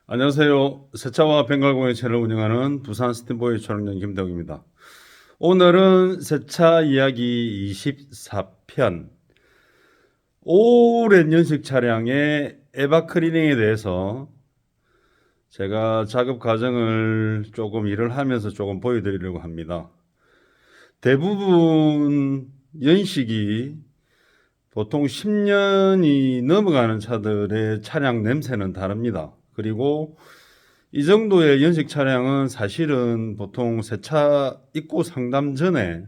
안녕하세요. 세차와 벵갈공예 채널을 운영하는 부산 스팀보이 촬영장 김덕입니다. 오늘은 세차 이야기 24편 오랜 연식 차량의 에바 클리닝에 대해서 제가 작업 과정을 조금 일을 하면서 조금 보여드리려고 합니다. 대부분 연식이 보통 10년이 넘어가는 차들의 차량 냄새는 다릅니다. 그리고 이 정도의 연식 차량은 사실은 보통 세차 입고 상담 전에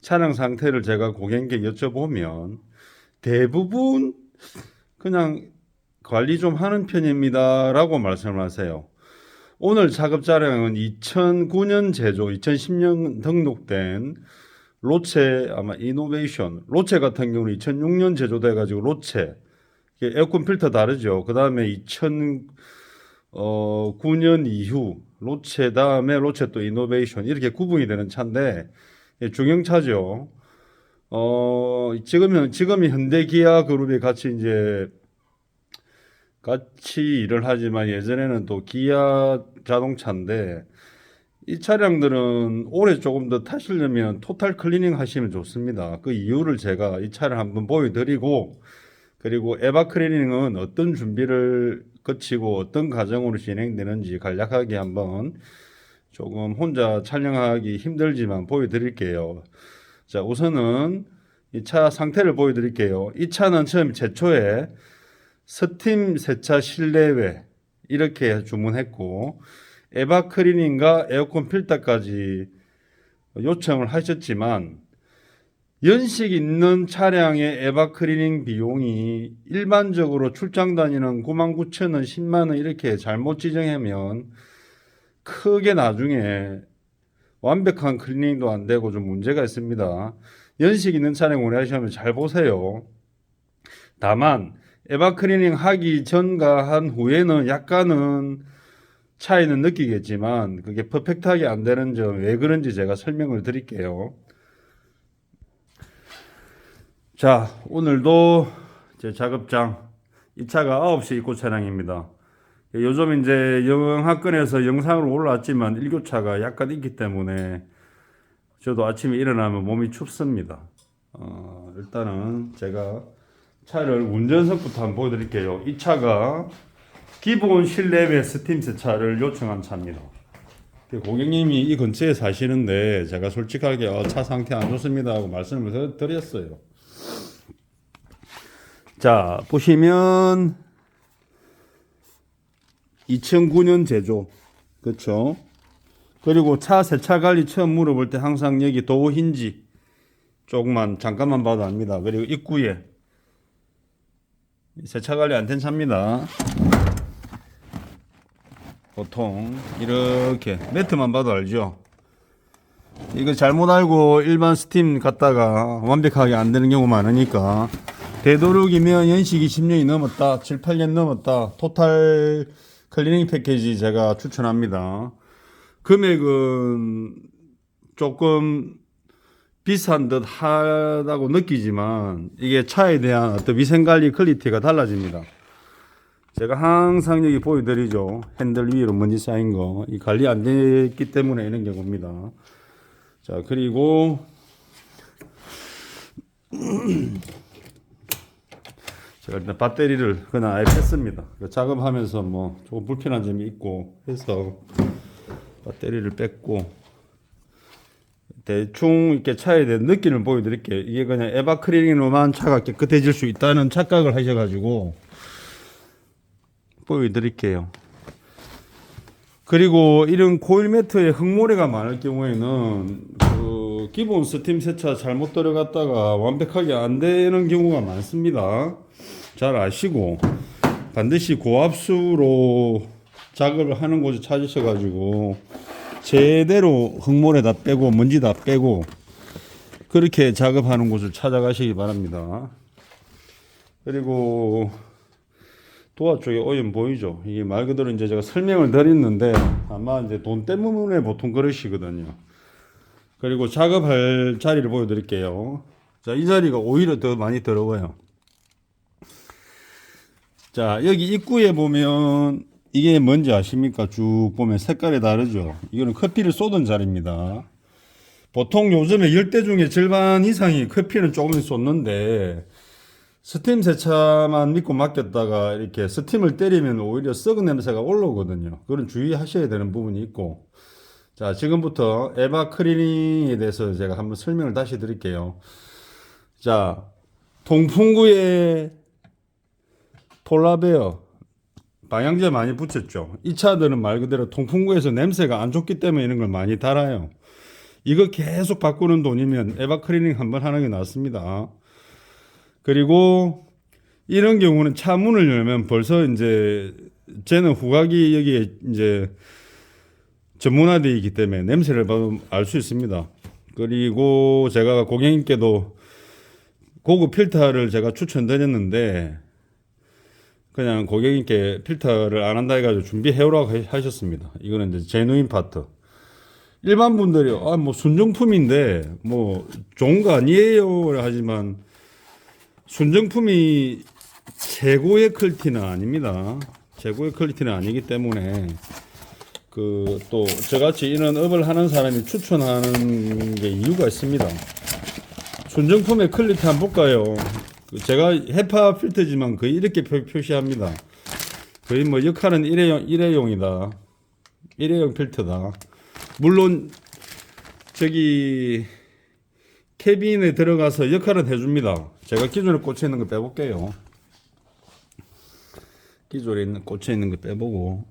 차량 상태를 제가 고객님께 여쭤보면 대부분 그냥 관리 좀 하는 편입니다 라고 말씀을 하세요. 오늘 작업 차량은 2009년 제조, 2010년 등록된 로체, 아마 이노베이션 로체 같은 경우는 2006년 제조돼 가지고 로체 에어컨 필터 다르죠. 그 다음에 2009년 이후 로체, 다음에 로체 또 이노베이션 이렇게 구분이 되는 차인데 중형차죠. 지금이 현대 기아 그룹이 같이 일을 하지만 예전에는 또 기아 자동차인데 이 차량들은 올해 조금 더 타시려면 토탈 클리닝 하시면 좋습니다. 그 이유를 제가 이 차를 한번 보여드리고, 그리고 에바 클리닝은 어떤 준비를 거치고 어떤 과정으로 진행되는지 간략하게 한번 조금 혼자 촬영하기 힘들지만 보여드릴게요. 자, 우선은 이 차 상태를 보여드릴게요. 이 차는 처음 제초에 스팀 세차 실내외 이렇게 주문했고, 에바 클리닝과 에어컨 필터까지 요청을 하셨지만 연식 있는 차량의 에바 클리닝 비용이 일반적으로 출장 다니는 99,000원, 10만원 이렇게 잘못 지정하면 크게 나중에 완벽한 클리닝도 안 되고 좀 문제가 있습니다. 연식 있는 차량 오래 하시면 잘 보세요. 다만 에바 클리닝 하기 전과 한 후에는 약간은 차이는 느끼겠지만 그게 퍼펙트하게 안 되는 점 왜 그런지 제가 설명을 드릴게요. 자, 오늘도 제 작업장 이 차가 9시 입고 차량입니다. 요즘 이제 영하권에서 영상으로 올라왔지만 일교차가 약간 있기 때문에 저도 아침에 일어나면 몸이 춥습니다. 일단은 제가 차를 운전석부터 한번 보여드릴게요. 이 차가 기본 실내외 스팀 세차를 요청한 차입니다. 고객님이 이 근처에 사시는데 제가 솔직하게 차 상태 안 좋습니다 하고 말씀을 드렸어요. 자, 보시면 2009년 제조, 그렇죠? 그리고 차 세차 관리 처음 물어볼 때 항상 여기 도어 힌지 조금만 잠깐만 봐도 압니다. 그리고 입구에 세차 관리 안 된 차입니다. 보통 이렇게 매트만 봐도 알죠. 이거 잘못 알고 일반 스팀 갖다가 완벽하게 안 되는 경우 많으니까 되도록이면 연식이 10년이 넘었다, 7, 8년 넘었다 토탈 클리닝 패키지 제가 추천합니다. 금액은 조금 비싼 듯 하다고 느끼지만 이게 차에 대한 어떤 위생관리 퀄리티가 달라집니다. 제가 항상 여기 보여드리죠. 핸들 위로 먼지 쌓인 거. 이 관리 안 됐기 때문에 이런 경우입니다. 자, 그리고 제가 일단 배터리를 그냥 아예 뺐습니다. 작업하면서 뭐 조금 불편한 점이 있고 해서 배터리를 뺐고 대충 이렇게 차에 대한 느낌을 보여드릴게요. 이게 그냥 에바 클리닝으로만 차가 깨끗해질 수 있다는 착각을 하셔가지고 보여드릴게요. 그리고 이런 코일 매트에 흙모래가 많을 경우에는 그 기본 스팀 세차 잘못 들어갔다가 완벽하게 안 되는 경우가 많습니다. 잘 아시고 반드시 고압수로 작업을 하는 곳을 찾으셔가지고 제대로 흙모래 다 빼고 먼지 다 빼고 그렇게 작업하는 곳을 찾아가시기 바랍니다. 그리고 도화 쪽에 오염 보이죠? 이게 말 그대로 이제 제가 설명을 드렸는데 아마 이제 돈 때문에 보통 그러시거든요. 그리고 작업할 자리를 보여드릴게요. 자, 이 자리가 오히려 더 많이 더러워요. 자, 여기 입구에 보면 이게 뭔지 아십니까? 쭉 보면 색깔이 다르죠. 이거는 커피를 쏟은 자리입니다. 보통 요즘에 열대 중에 절반 이상이 커피는 조금씩 쏟는데 스팀 세차만 믿고 맡겼다가 이렇게 스팀을 때리면 오히려 썩은 냄새가 올라오거든요. 그런 주의하셔야 되는 부분이 있고. 자, 지금부터 에바 클리닝에 대해서 제가 한번 설명을 다시 드릴게요. 자, 동풍구에 폴라베어 방향제 많이 붙였죠. 이 차들은 말 그대로 통풍구에서 냄새가 안 좋기 때문에 이런 걸 많이 달아요. 이거 계속 바꾸는 돈이면 에바 클리닝 한번 하는 게 낫습니다. 그리고 이런 경우는 차 문을 열면 벌써 이제 쟤는 후각이 여기에 이제 전문화되어 있기 때문에 냄새를 봐도 알 수 있습니다. 그리고 제가 고객님께도 고급 필터를 제가 추천드렸는데 그냥 고객님께 필터를 안 한다 해가지고 준비해오라고 하셨습니다. 이거는 이제 제누인 파트. 일반 분들이 뭐 순정품인데 뭐 좋은 거 아니에요 하지만 순정품이 최고의 퀄리티는 아닙니다. 최고의 퀄리티는 아니기 때문에 그 또 저같이 이런 업을 하는 사람이 추천하는 게 이유가 있습니다. 순정품의 퀄리티 한번 볼까요? 제가 헤파 필터지만 거의 이렇게 표시합니다. 거의 뭐 역할은 일회용이다. 일회용 필터다. 물론 저기 캐빈에 들어가서 역할은 해줍니다. 제가 기존에 꽂혀 있는 거 빼볼게요. 기존에 꽂혀 있는 거 빼보고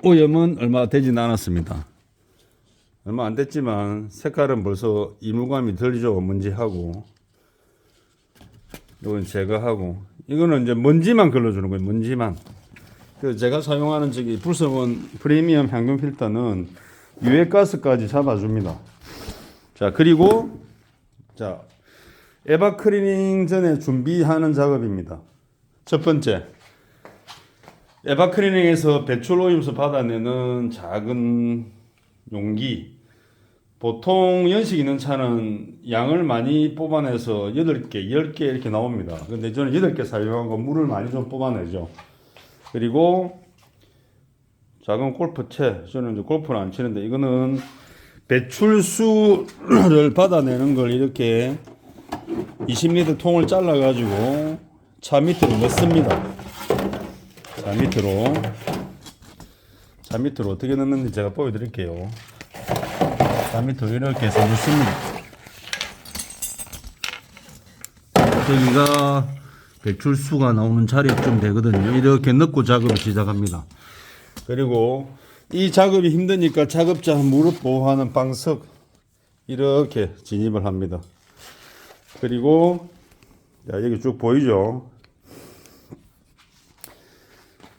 오염은 얼마 되진 않았습니다. 얼마 안 됐지만 색깔은 벌써 이물감이 들죠. 먼지하고 이건 제거하고 이거는 이제 먼지만 걸러주는 거예요. 먼지만. 그래서 제가 사용하는 저기 불성원 프리미엄 향균 필터는 유해가스까지 잡아줍니다. 자, 그리고 자, 에바 클리닝 전에 준비하는 작업입니다. 첫 번째, 에바 클리닝에서 배출 오염수 받아내는 작은 용기. 보통 연식 있는 차는 양을 많이 뽑아내서 8개, 10개 이렇게 나옵니다. 근데 저는 8개 사용하고 물을 많이 좀 뽑아내죠. 그리고 작은 골프채, 저는 이제 골프를 안 치는데 이거는 배출수를 받아내는 걸 이렇게 20리터 통을 잘라 가지고 차 밑으로 넣습니다. 차 밑으로 어떻게 넣는지 제가 보여드릴게요. 차 밑으로 이렇게 해서 넣습니다. 여기가 배출수가 나오는 자리쯤 되거든요. 이렇게 넣고 작업을 시작합니다. 그리고 이 작업이 힘드니까 작업자 무릎 보호하는 방석 이렇게 진입을 합니다. 그리고 자, 여기 쭉 보이죠?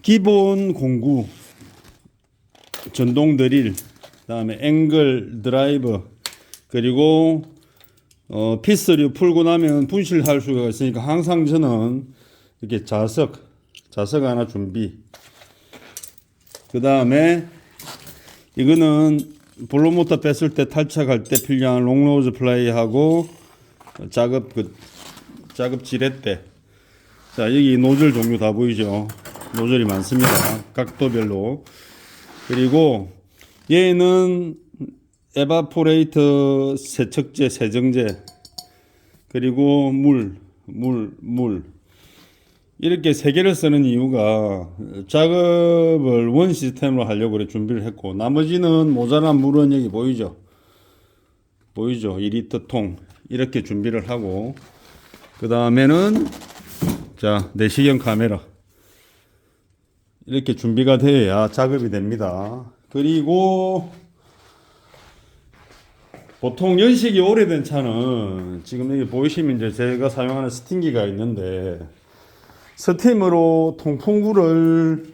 기본 공구, 전동 드릴, 그다음에 앵글 드라이버, 그리고 피스류 풀고 나면 분실할 수가 있으니까 항상 저는 이렇게 자석 하나 준비. 그다음에 이거는 블로모터 뺐을 때 탈착할 때 필요한 롱로즈 플라이하고 작업 지렛대. 자, 여기 노즐 종류 다 보이죠? 노즐이 많습니다. 각도별로. 그리고 얘는 에바포레이터 세척제, 세정제, 그리고 물. 이렇게 세 개를 쓰는 이유가 작업을 원 시스템으로 하려고 그래 준비를 했고, 나머지는 모자란 물은 여기 보이죠? 2리터 통. 이렇게 준비를 하고, 그 다음에는 자, 내시경 카메라. 이렇게 준비가 돼야 작업이 됩니다. 그리고 보통 연식이 오래된 차는 지금 여기 보이시면 이제 제가 사용하는 스팀기가 있는데 스팀으로 통풍구를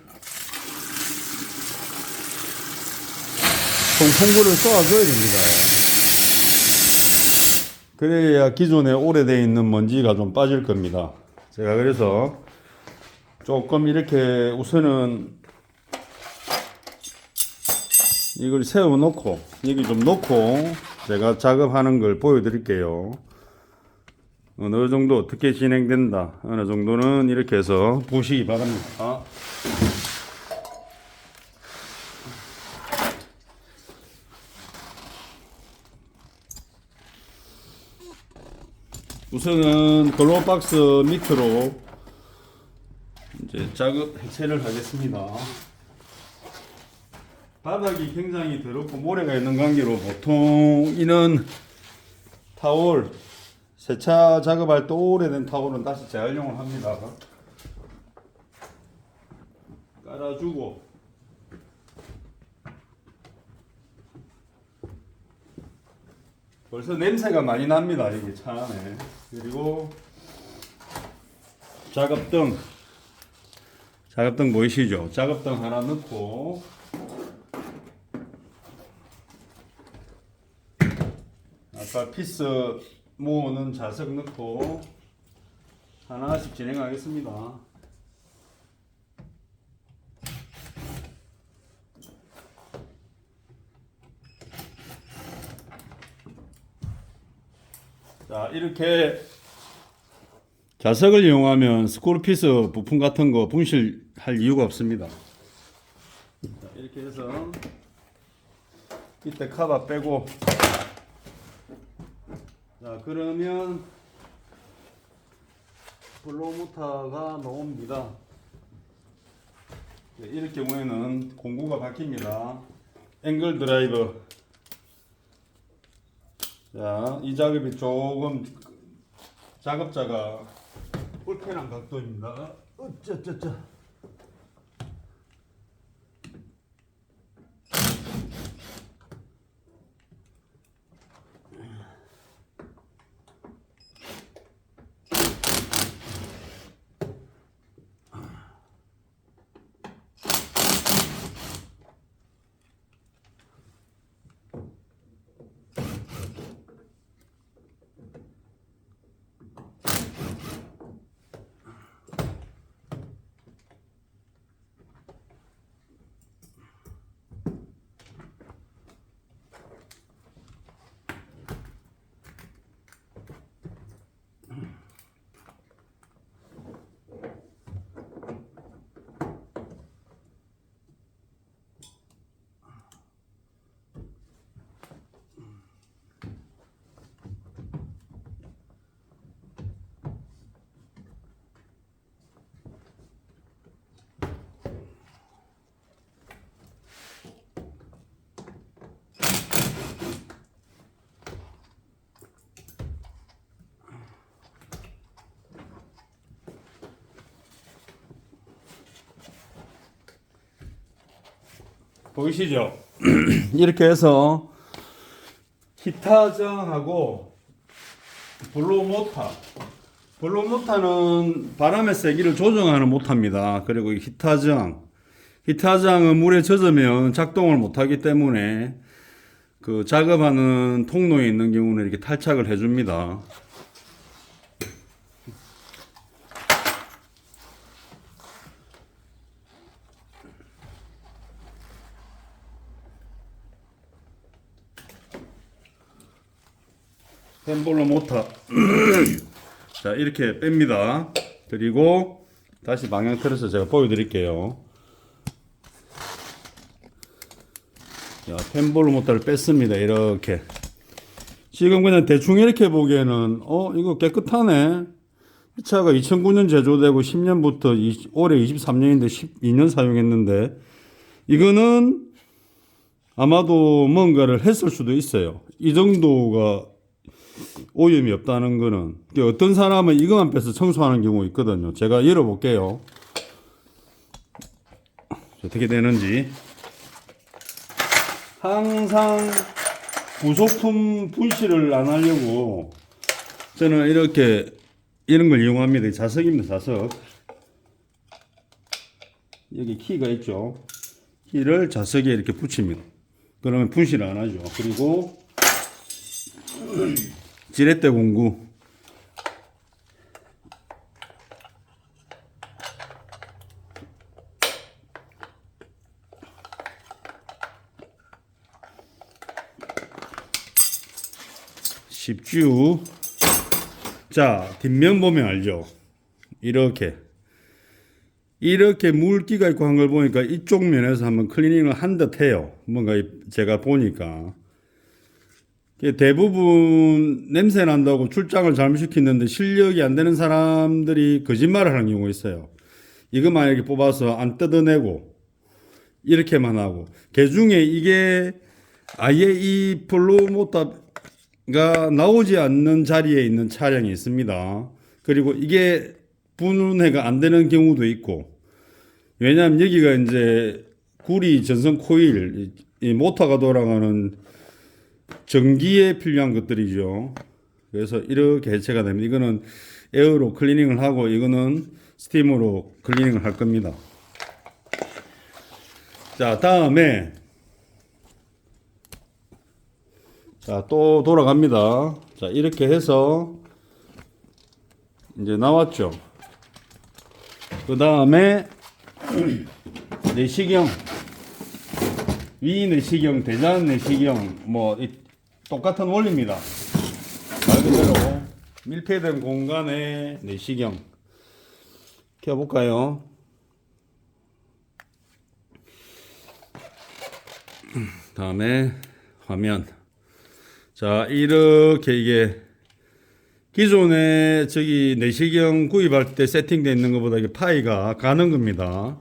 쏘아줘야 됩니다. 그래야 기존에 오래되어 있는 먼지가 좀 빠질 겁니다. 제가 그래서 조금 이렇게 우선은 이걸 세워놓고 여기 좀 놓고 제가 작업하는 걸 보여드릴게요. 어느 정도 어떻게 진행된다, 어느 정도는 이렇게 해서 보시기 바랍니다. 우선은 글로박스 밑으로 이제 작업 해체를 하겠습니다. 바닥이 굉장히 더럽고 모래가 있는 관계로 보통 이는 타월, 세차 작업할 때 오래된 타월은 다시 재활용을 합니다. 깔아주고 벌써 냄새가 많이 납니다. 이게 차 안에. 그리고 작업등 보이시죠? 작업등 하나 넣고 아까 피스 모으는 자석 넣고 하나씩 진행하겠습니다. 자, 이렇게 자석을 이용하면 스크루피스 부품 같은 거 분실할 이유가 없습니다. 자, 이렇게 해서 이때 카바 빼고, 자, 그러면 블로우 모터가 나옵니다. 이럴 경우에는 공구가 바뀝니다. 앵글 드라이버. 자, 이 작업이 조금 작업자가 불편한 각도입니다. 어쩌쩌쩌. 보이시죠? 이렇게 해서 히타정하고 블로우 모터는 바람의 세기를 조정하는 모터입니다. 그리고 히타정은 물에 젖으면 작동을 못하기 때문에 그 작업하는 통로에 있는 경우는 이렇게 탈착을 해줍니다. 펜볼로 모터. 자, 이렇게 뺍니다. 그리고 다시 방향 틀어서 제가 보여드릴게요. 자, 펜볼로 모터를 뺐습니다. 이렇게. 지금 그냥 대충 이렇게 보기에는 이거 깨끗하네. 이 차가 2009년 제조되고 10년부터 올해 23년인데 12년 사용했는데, 이거는 아마도 뭔가를 했을 수도 있어요. 이 정도가 오염이 없다는 거는. 어떤 사람은 이것만 빼서 청소하는 경우 있거든요. 제가 열어볼게요. 어떻게 되는지. 항상 부속품 분실을 안 하려고 저는 이런 걸 이용합니다. 자석입니다. 자석. 여기 키가 있죠. 키를 자석에 이렇게 붙입니다. 그러면 분실을 안 하죠. 그리고 지렛대 공구. 쉽죠? 자, 뒷면 보면 알죠? 이렇게 물기가 있고 한 걸 보니까 이쪽 면에서 한번 클리닝을 한 듯 해요. 뭔가 제가 보니까. 대부분 냄새 난다고 출장을 잘못시키는데 실력이 안 되는 사람들이 거짓말을 하는 경우가 있어요. 이것만 이렇게 뽑아서 안 뜯어내고 이렇게만 하고, 개중에 이게 아예 이 플로모터가 나오지 않는 자리에 있는 차량이 있습니다. 그리고 이게 분해가 안 되는 경우도 있고, 왜냐하면 여기가 이제 구리 전선 코일, 이 모터가 돌아가는 전기에 필요한 것들이죠. 그래서 이렇게 해체가 됩니다. 이거는 에어로 클리닝을 하고, 이거는 스팀으로 클리닝을 할 겁니다. 자, 다음에 자, 또 돌아갑니다. 자, 이렇게 해서 이제 나왔죠. 그 다음에 내시경, 위 내시경, 대장 내시경, 뭐 똑같은 원리입니다. 말 그대로 밀폐된 공간에 내시경 켜볼까요? 다음에 화면. 자, 이렇게 이게 기존에 저기 내시경 구입할 때 세팅되어 있는 것보다 이게 파이가 가는 겁니다.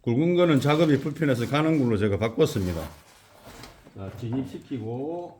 굵은 거는 작업이 불편해서 가는 걸로 제가 바꿨습니다. 자, 진입시키고,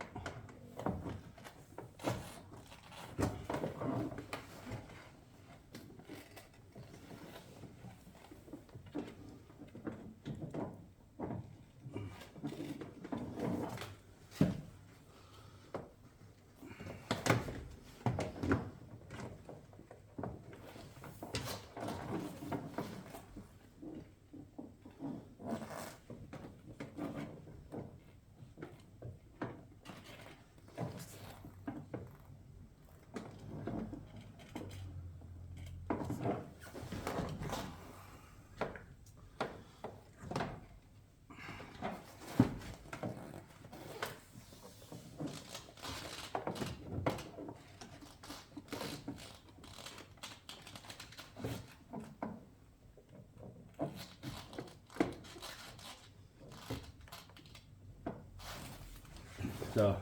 자,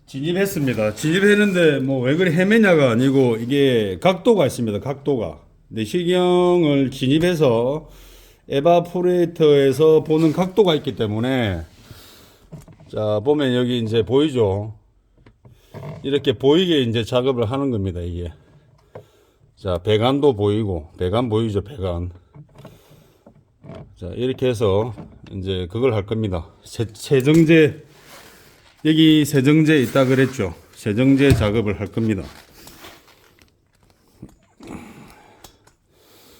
진입했습니다. 진입했는데 뭐 왜 그리 헤매냐가 아니고, 이게 각도가 있습니다. 각도가. 내시경을 진입해서 에바포레이터에서 보는 각도가 있기 때문에, 자, 보면 여기 이제 보이죠? 이렇게 보이게 이제 작업을 하는 겁니다, 이게. 자, 배관도 보이고, 배관 보이죠, 배관. 자, 이렇게 해서 이제 그걸 할 겁니다. 세정제, 여기 세정제 있다 그랬죠. 세정제 작업을 할 겁니다.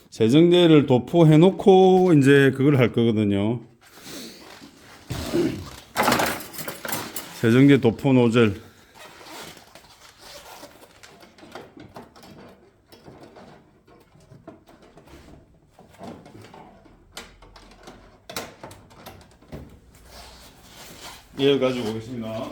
세정제를 도포해 놓고 이제 그걸 할 거거든요. 세정제 도포 노즐. 이어 가지고 오겠습니다.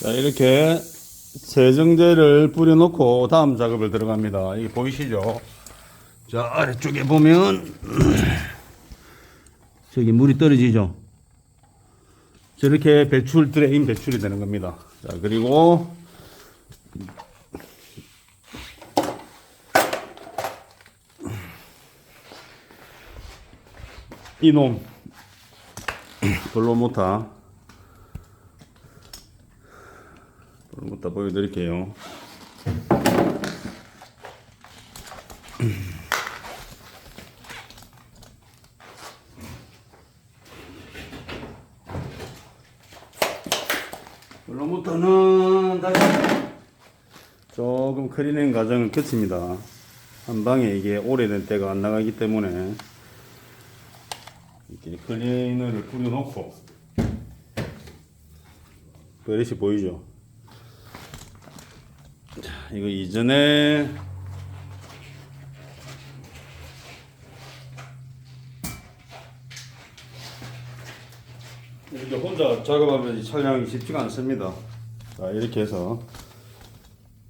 자, 이렇게 세정제를 뿌려놓고 다음 작업을 들어갑니다. 이게 보이시죠? 자, 아래쪽에 보면 저기 물이 떨어지죠? 저렇게 배출 드레인 배출이 되는 겁니다. 자, 그리고 이놈 블로모타 보여드릴게요. 블로모터는 다시 조금 클리닝 과정을 거칩니다. 한 방에 이게 오래된 때가 안 나가기 때문에 이렇게 클리너를 뿌려놓고, 버릇이 보이죠? 자, 이거 이전에 이렇게 혼자 작업하면 이 촬영이 쉽지가 않습니다. 자, 이렇게 해서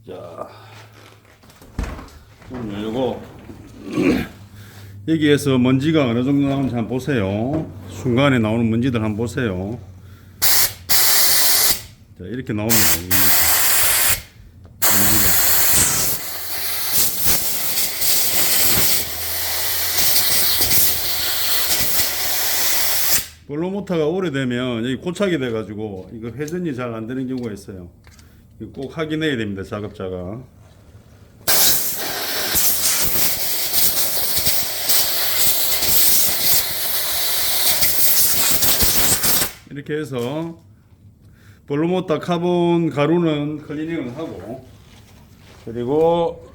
자, 문 열고 여기에서 먼지가 어느 정도 나오는지 한번 보세요. 순간에 나오는 먼지들 한번 보세요. 자, 이렇게 나옵니다. 블로모터가 오래되면 여기 고착이 돼가지고 이거 회전이 잘 안 되는 경우가 있어요. 이거 꼭 확인해야 됩니다, 작업자가. 이렇게 해서 블로모터 카본 가루는 클리닝을 하고, 그리고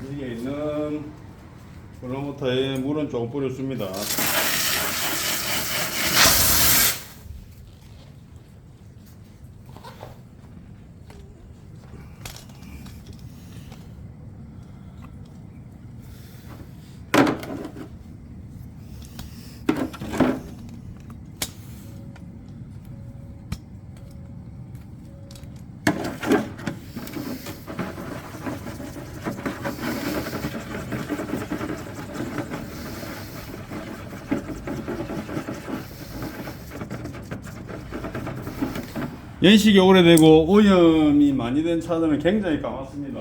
여기에 있는 블로모터에 물은 조금 뿌려줍니다. 연식이 오래되고 오염이 많이 된 차들은 굉장히 까맣습니다.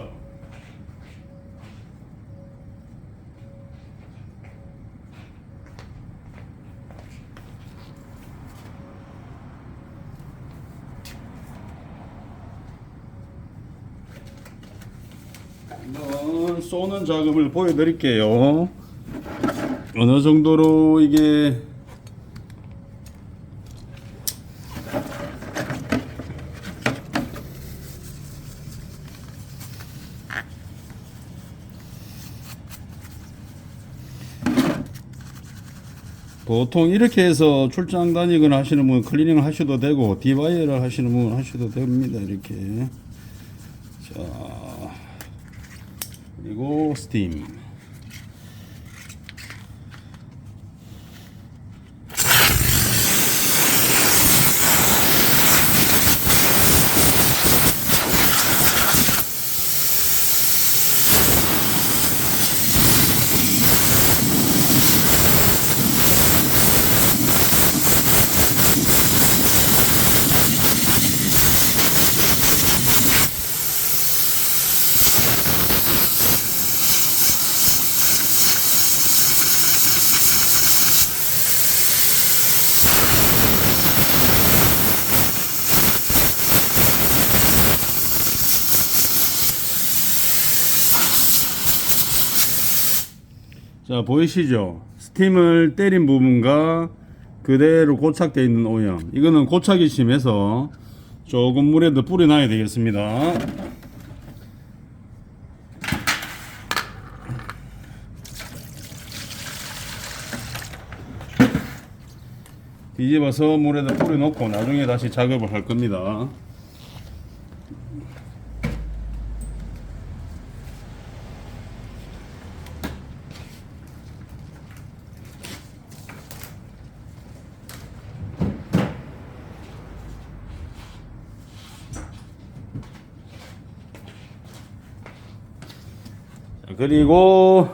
한번 쏘는 작업을 보여드릴게요. 어느 정도로 이게 보통 이렇게 해서 출장 다니거나 하시는 분 클리닝을 하셔도 되고 디바이어를 하시는 분 하셔도 됩니다. 이렇게. 자, 그리고 스팀. 자, 보이시죠? 스팀을 때린 부분과 그대로 고착되어 있는 오염. 이거는 고착이 심해서 조금 물에 더 뿌려놔야 되겠습니다. 뒤집어서 물에다 뿌려놓고 나중에 다시 작업을 할 겁니다. 그리고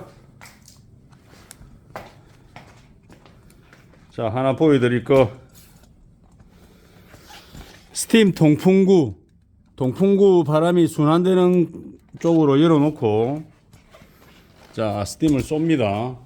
자, 하나 보여드릴 거. 스팀 동풍구 바람이 순환되는 쪽으로 열어놓고, 자, 스팀을 쏩니다.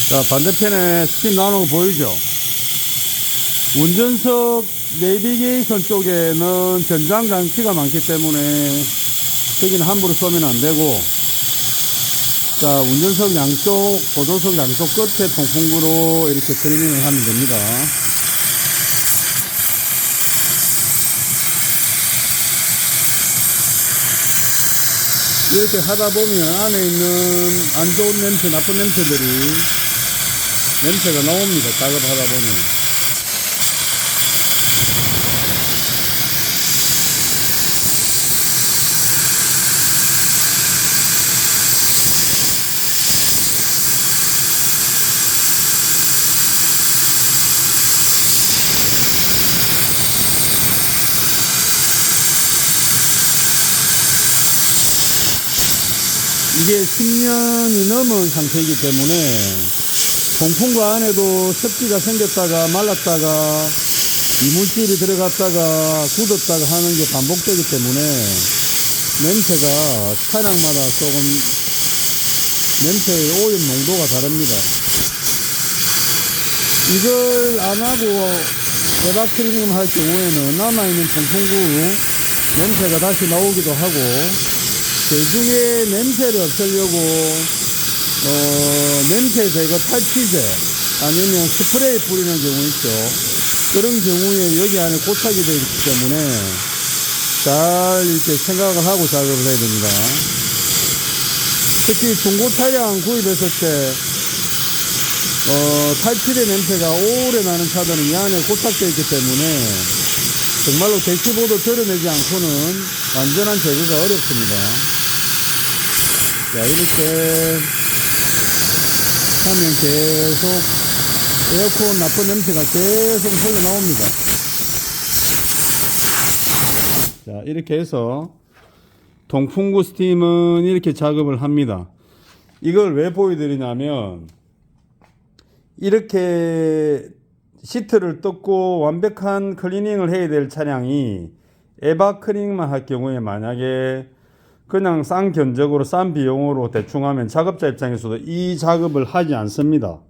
자, 반대편에 스팀 나오는 거 보이죠? 운전석 내비게이션 쪽에는 전장 장치가 많기 때문에 거기는 함부로 쏘면 안 되고, 자, 운전석 양쪽, 보조석 양쪽 끝에 통풍구로 이렇게 클리닝을 하면 됩니다. 이렇게 하다 보면 안에 있는 안 좋은 냄새, 나쁜 냄새가 나옵니다. 작업하다 보면. 이게 10년이 넘은 상태이기 때문에 통풍구 안에도 습기가 생겼다가 말랐다가 이물질이 들어갔다가 굳었다가 하는 게 반복되기 때문에 냄새가 차량마다 조금 냄새의 오염 농도가 다릅니다. 이걸 안 하고 에바 클리닝 할 경우에는 남아있는 통풍구 냄새가 다시 나오기도 하고, 대중의 냄새를 없애려고 냄새 제거 탈취제 아니면 스프레이 뿌리는 경우 있죠. 그런 경우에 여기 안에 고착이 되어 있기 때문에 잘 이렇게 생각을 하고 작업을 해야 됩니다. 특히 중고 차량 구입했을 때 탈취된 냄새가 오래 나는 차들은 이 안에 고착되어 있기 때문에 정말로 대시보드 드러내지 않고는 완전한 제거가 어렵습니다. 자, 이렇게 하면 계속 에어컨 나쁜 냄새가 계속 흘러나옵니다. 자, 이렇게 해서 통풍구 스팀은 이렇게 작업을 합니다. 이걸 왜 보여드리냐면, 이렇게 시트를 뜯고 완벽한 클리닝을 해야 될 차량이 에바 클리닝만 할 경우에 만약에 그냥 싼 견적으로 싼 비용으로 대충 하면 작업자 입장에서도 이 작업을 하지 않습니다.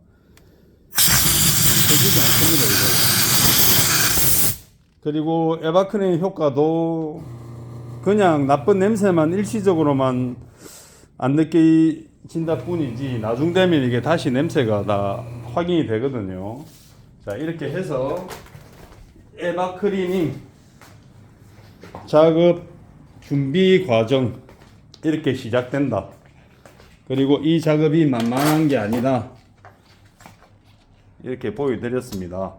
해주지 않습니다, 이거. 그리고 에바 클리닝 효과도 그냥 나쁜 냄새만 일시적으로만 안 느껴진다 뿐이지 나중 되면 이게 다시 냄새가 다 확인이 되거든요. 자, 이렇게 해서 에바 클리닝 작업 준비 과정 이렇게 시작된다. 그리고 이 작업이 만만한 게 아니다. 이렇게 보여드렸습니다.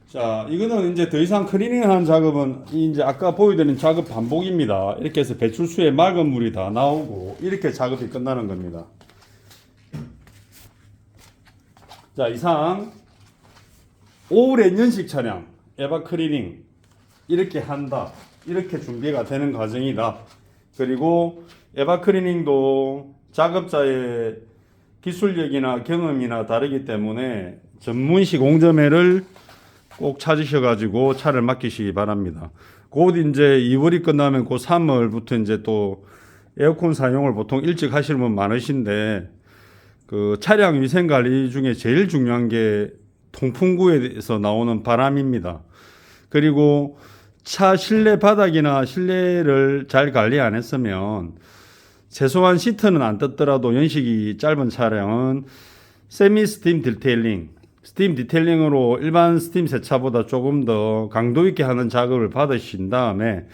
자, 이거는 이제 더 이상 클리닝하는 작업은 이제 아까 보여드린 작업 반복입니다. 이렇게 해서 배출수에 맑은 물이 다 나오고 이렇게 작업이 끝나는 겁니다. 자, 이상 올 엔진식 차량 에바 클리닝 이렇게 한다. 이렇게 준비가 되는 과정이다. 그리고 에바 클리닝도 작업자의 기술력이나 경험이나 다르기 때문에 전문 시공점회를 꼭 찾으셔가지고 차를 맡기시기 바랍니다. 곧 이제 2월이 끝나면 곧 3월부터 이제 또 에어컨 사용을 보통 일찍 하시는 분 많으신데, 그 차량 위생 관리 중에 제일 중요한 게 통풍구에서 나오는 바람입니다. 그리고 차 실내 바닥이나 실내를 잘 관리 안 했으면 최소한 시트는 안 떴더라도 연식이 짧은 차량은 세미 스팀 디테일링, 스팀 디테일링으로 일반 스팀 세차보다 조금 더 강도 있게 하는 작업을 받으신 다음에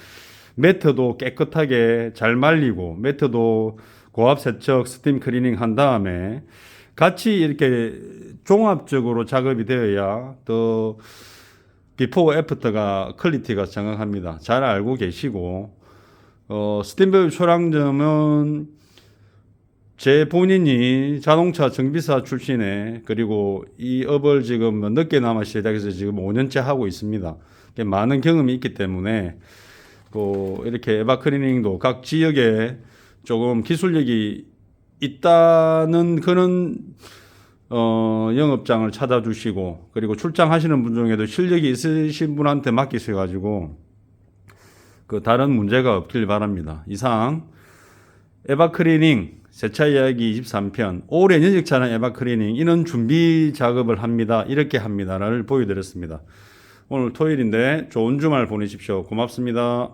매트도 깨끗하게 잘 말리고 매트도 고압 세척, 스팀 클리닝 한 다음에 같이 이렇게 종합적으로 작업이 되어야 더 비포 애프터가 퀄리티가 정확합니다. 잘 알고 계시고 스팀밸브 초량점은 제 본인이 자동차 정비사 출신에 그리고 이 업을 지금 늦게나마 시작해서 지금 5년째 하고 있습니다. 많은 경험이 있기 때문에 이렇게 에바 클리닝도 각 지역에 조금 기술력이 있다는 그런 영업장을 찾아주시고 그리고 출장하시는 분 중에도 실력이 있으신 분한테 맡기셔가지고 다른 문제가 없길 바랍니다. 이상 에바 클리닝 세차 이야기 23편 올해 연식차량 에바 클리닝 이런 준비 작업을 합니다. 이렇게 합니다를 보여드렸습니다. 오늘 토요일인데 좋은 주말 보내십시오. 고맙습니다.